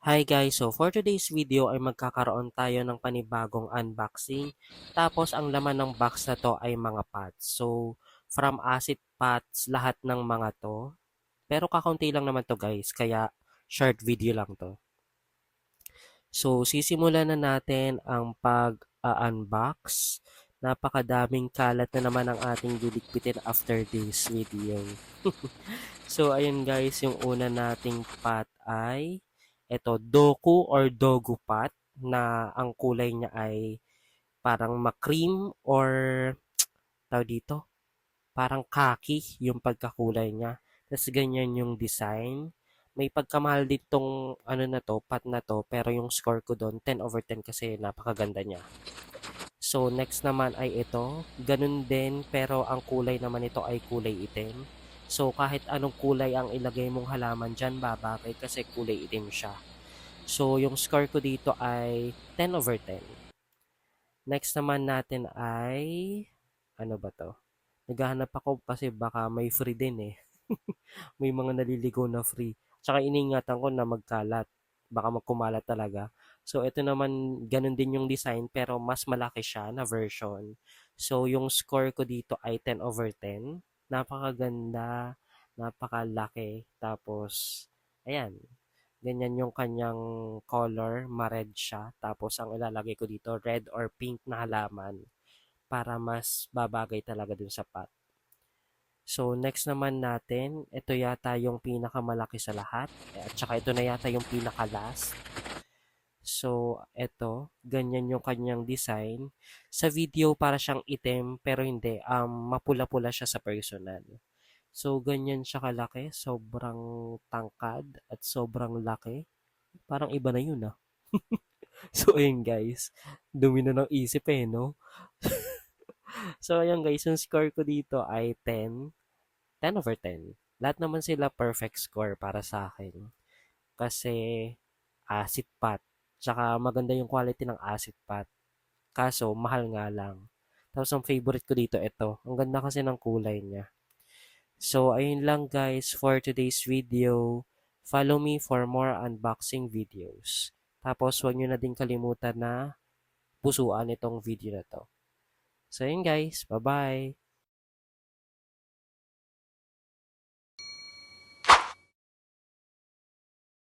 Hi guys, so for today's video ay magkakaroon tayo ng panibagong unboxing. Tapos ang laman ng box na to ay mga pots. So from acid pots lahat ng mga to. Pero kakaunti lang naman to guys, kaya short video lang to. So sisimulan na natin ang pag-unbox. Napakadaming kalat na naman ang ating diligpitin after this video. So ayun guys, yung una nating pot ay ito, Doku or Dogu pot na ang kulay niya ay parang ma-cream or tawag dito, parang khaki yung pagkakulay niya. Tapos ganyan yung design. May pagkamahal din tong ano na to, pot na to, pero yung score ko doon 10/10 kasi napakaganda niya. So next naman ay ito, ganun din pero ang kulay naman nito ay kulay itim. So kahit anong kulay ang ilagay mong halaman dyan, babagay kasi kulay itim siya. So yung score ko dito ay 10/10. Next naman natin ay ano ba to? Naghahanap ako kasi baka may free din eh. May mga naliligaw na free. Tsaka iningatan ko na magkalat. Baka magkumalat talaga. So, ito naman, ganun din yung design pero mas malaki siya na version. So, yung score ko dito ay 10/10. Napakaganda, napakalaki. Tapos, ayan, ganyan yung kanyang color, ma-red siya. Tapos, ang ilalagay ko dito, red or pink na halaman para mas babagay talaga dun sa pot. So, next naman natin, ito yata yung pinakamalaki sa lahat. At saka ito na yata yung pinaka-last. So, ito, ganyan yung kanyang design. Sa video, para siyang itim, pero hindi. Mapula-pula siya sa personal. So, ganyan siya kalaki. Sobrang tangkad at sobrang laki. Parang iba na yun ah. So, ayun guys. Dumi na ng isip eh, no? So, ayun guys, yung score ko dito ay 10/10. Lahat naman sila perfect score para sa akin. Kasi acid pot. Tsaka maganda yung quality ng acid pot. Kaso, mahal nga lang. Tapos ang favorite ko dito, ito. Ang ganda kasi ng kulay niya. So, ayun lang guys for today's video. Follow me for more unboxing videos. Tapos, huwag nyo na din kalimutan na pusuan itong video na to. So, ayun guys. Bye-bye!